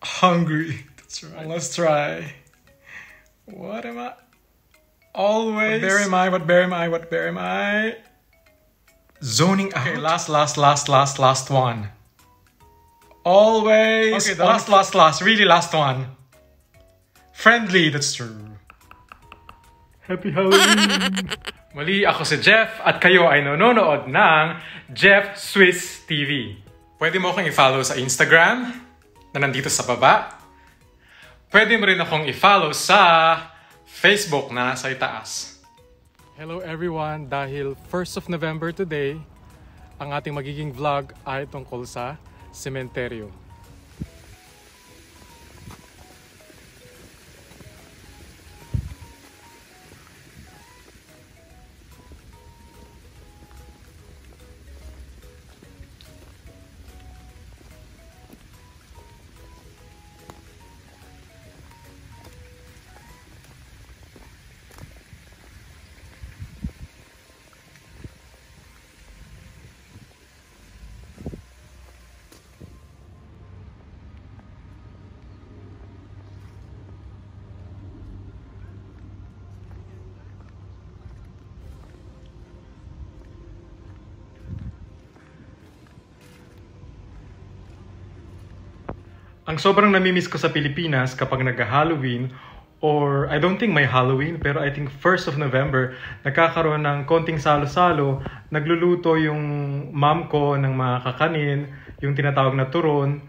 Hungry. That's right. Let's try. What am I? Always. What bear am I? Zoning out. Okay, last one. Always. Okay, the last, really last one. Friendly, that's true. Happy Halloween! Mali, ako si Jeff at kayo ay nanonood ng Jeff Swiss TV. Pwede mo akong i-follow sa Instagram na nandito sa baba. Pwede mo rin akong i-follow sa Facebook na nasa itaas. Hello everyone! Dahil 1st of November today, ang ating magiging vlog ay tungkol sa sementeryo. Ang sobrang namimiss ko sa Pilipinas kapag nag-Halloween, or I don't think may Halloween, pero I think 1st of November, nagkakaroon ng konting salo-salo, nagluluto yung mom ko ng mga kakanin, yung tinatawag na turon,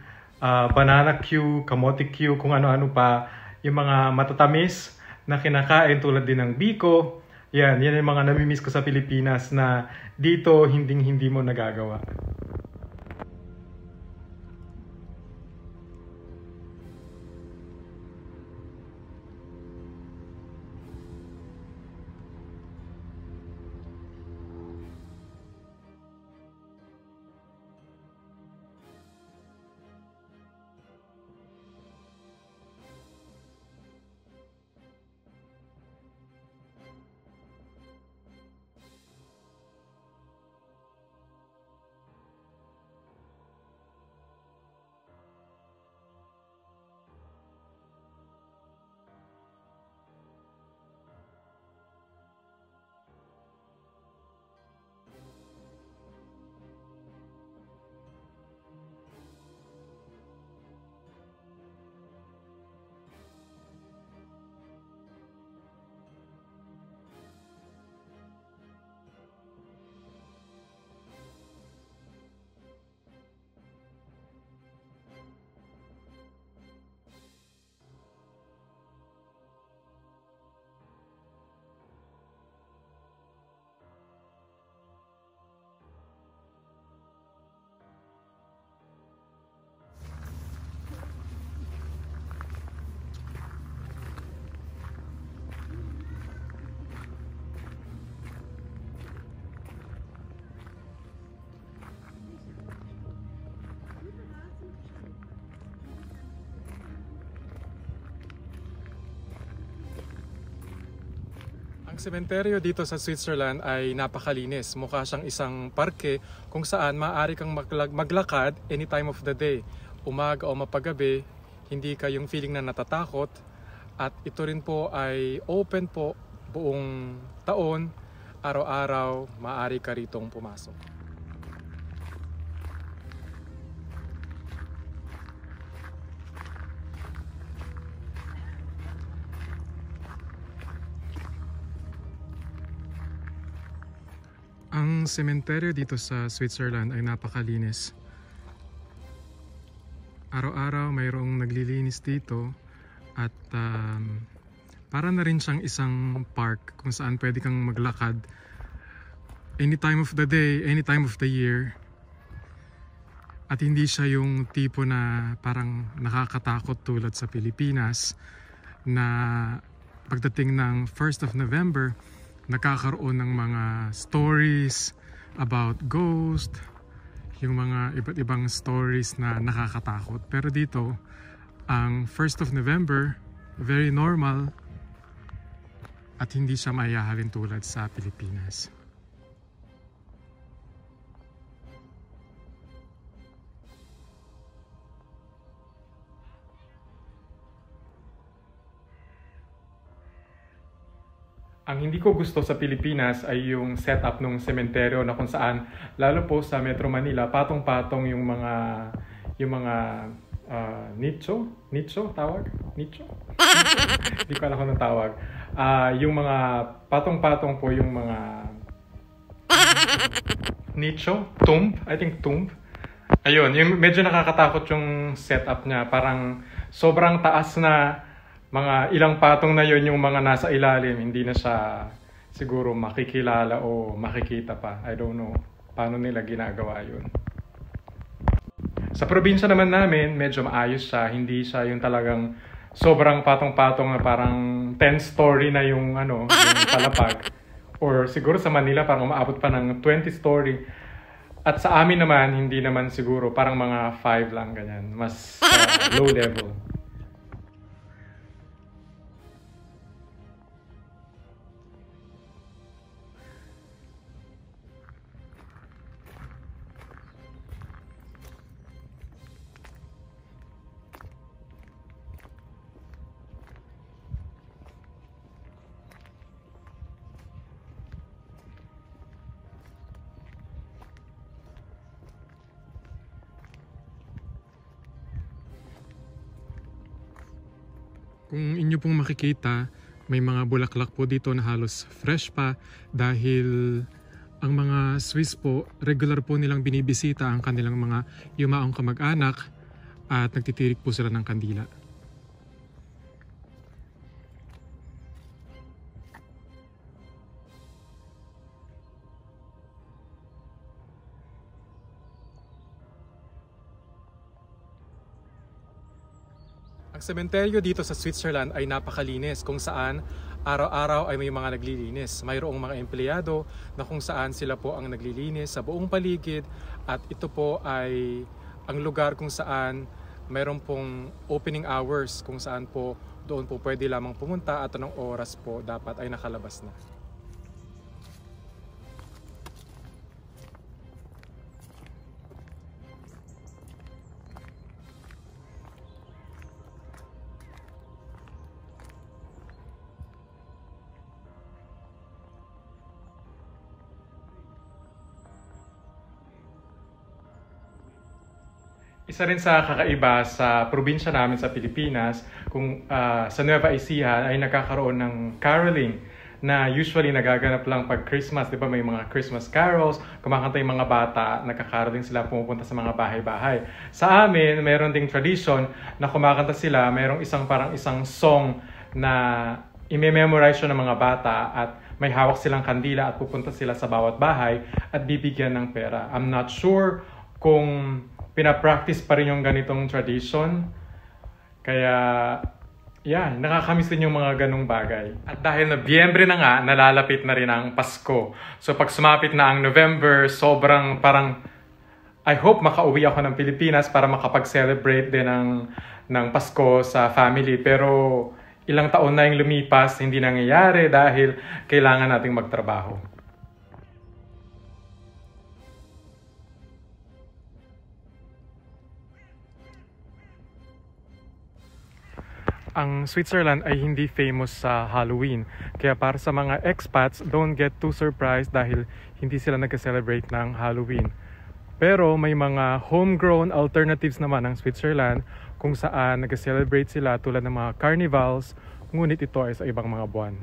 banana Q, kamote Q, kung ano-ano pa, yung mga matatamis na kinakain tulad din ng biko. Yan yung mga namimiss ko sa Pilipinas na dito hindi mo nagagawa. Ang sementeryo dito sa Switzerland ay napakalinis. Mukha siyang isang parke kung saan maaari kang maglakad any time of the day. Umaga o mapagabi, hindi kayong feeling na natatakot. At ito rin po ay open po buong taon. Araw-araw, maaari ka ritong pumasok. Ang sementeryo dito sa Switzerland ay napakalinis. Araw-araw mayroong naglilinis dito at para na rin siyang isang park kung saan pwede kang maglakad any time of the day, any time of the year. At hindi siya yung tipo na parang nakakatakot tulad sa Pilipinas na pagdating ng 1st of November, nagkakaroon ng mga stories about ghost, yung mga iba't ibang stories na nakakatakot. Pero dito, ang 1st of November, very normal at hindi siya mayahalin tulad sa Pilipinas. Ang hindi ko gusto sa Pilipinas ay yung setup ng sementeryo na kung saan, lalo po sa Metro Manila, patong-patong yung mga nicho tawag? Nicho? Hindi ko alam kung anong tawag. Yung mga patong-patong po yung mga nicho, tomb, I think tomb. Ayun, yung medyo nakakatakot yung setup niya. Parang sobrang taas na, mga ilang patong na yon yung mga nasa ilalim. Hindi na siya siguro makikilala o makikita pa. I don't know paano nila ginagawa yun. Sa probinsya naman namin, medyo maayos siya. Hindi siya yung talagang sobrang patong-patong na parang 10-story na yung yung palapag. Or siguro sa Manila parang umaabot pa ng 20-story. At sa amin naman, hindi naman siguro. Parang mga 5 lang ganyan. Mas low level. Kung inyo pong makikita, may mga bulaklak po dito na halos fresh pa dahil ang mga Swiss po, regular po nilang binibisita ang kanilang mga yumaong kamag-anak at nagtitirik po sila ng kandila. Ang sementeryo dito sa Switzerland ay napakalinis kung saan araw-araw ay may mga naglilinis. Mayroong mga empleyado na kung saan sila po ang naglilinis sa buong paligid at ito po ay ang lugar kung saan mayroon pong opening hours kung saan po doon po pwede lamang pumunta at anong oras po dapat ay nakalabas na. Isa rin sa kakaiba sa probinsya namin sa Pilipinas, kung sa Nueva Ecija ay nagkakaroon ng caroling na usually nagaganap lang pag Christmas. Di ba may mga Christmas carols, kumakanta yung mga bata, nagkakaroling sila, pumupunta sa mga bahay-bahay. Sa amin, meron ding tradition na kumakanta sila, merong isang song na i-memorize ng mga bata at may hawak silang kandila at pupunta sila sa bawat bahay at bibigyan ng pera. I'm not sure kung pinapractice pa rin yung ganitong tradition. Kaya, nakakamiss din yung mga ganong bagay. At dahil na Biyebre na nga, nalalapit na rin ang Pasko. So pag sumapit na ang November, sobrang parang, I hope makauwi ako ng Pilipinas para makapag-celebrate din ng Pasko sa family. Pero ilang taon na yung lumipas, hindi nangyayari dahil kailangan nating magtrabaho. Ang Switzerland ay hindi famous sa Halloween. Kaya para sa mga expats, don't get too surprised dahil hindi sila nag-celebrate ng Halloween. Pero may mga homegrown alternatives naman ng Switzerland kung saan nag-celebrate sila tulad ng mga carnivals, ngunit ito ay sa ibang mga buwan.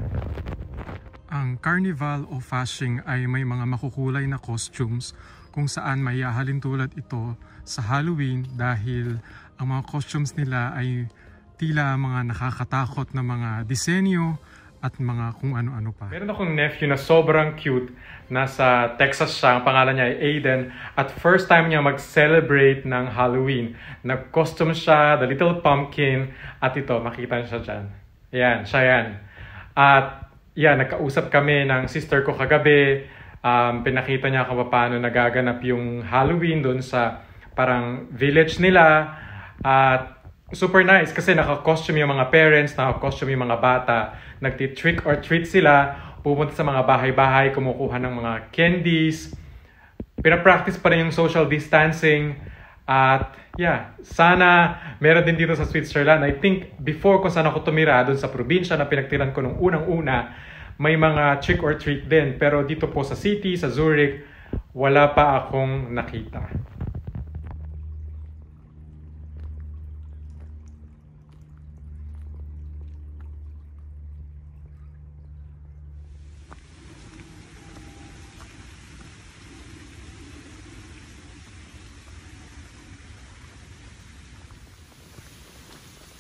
Ang carnival o Fasching ay may mga makukulay na costumes kung saan may hahalin tulad ito sa Halloween dahil ang mga costumes nila ay tila mga nakakatakot na mga disenyo at mga kung ano-ano pa. Meron akong nephew na sobrang cute. Nasa Texas siya. Ang pangalan niya ay Aiden. At first time niya mag-celebrate ng Halloween. Nag-costume siya, the little pumpkin. At ito, makita niyo siya dyan. Ayan, siya yan. At nagkausap kami ng sister ko kagabi. Pinakita niya kung paano nagaganap yung Halloween doon sa parang village nila. At super nice kasi naka-costume yung mga parents, naka-costume yung mga bata. Nagti-trick or treat sila, pupunta sa mga bahay-bahay, kumukuha ng mga candies. Pinapractice pa rin yung social distancing. At sana meron din dito sa Switzerland. I think before kung saan ako tumira, doon sa probinsya na pinagtiran ko nung unang-una, may mga trick or treat din. Pero dito po sa city, sa Zurich, wala pa akong nakita.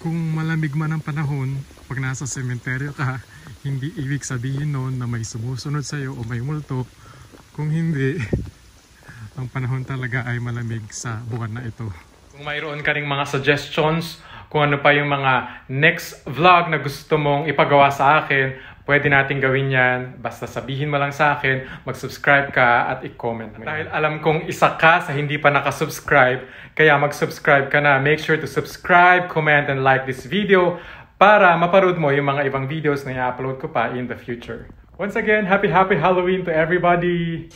Kung malamig man ang panahon, pag nasa sementeryo ka, hindi ibig sabihin nun na may sumusunod sa'yo o may multo. Kung hindi, ang panahon talaga ay malamig sa buwan na ito. Kung mayroon ka ring mga suggestions, kung ano pa yung mga next vlog na gusto mong ipagawa sa akin, pwede natin gawin yan. Basta sabihin mo lang sa akin, mag-subscribe ka at i-comment mo. Dahil alam kong isa ka sa hindi pa nakasubscribe, kaya mag-subscribe ka na. Make sure to subscribe, comment, and like this video para maparood mo yung mga ibang videos na i-upload ko pa in the future. Once again, happy Halloween to everybody!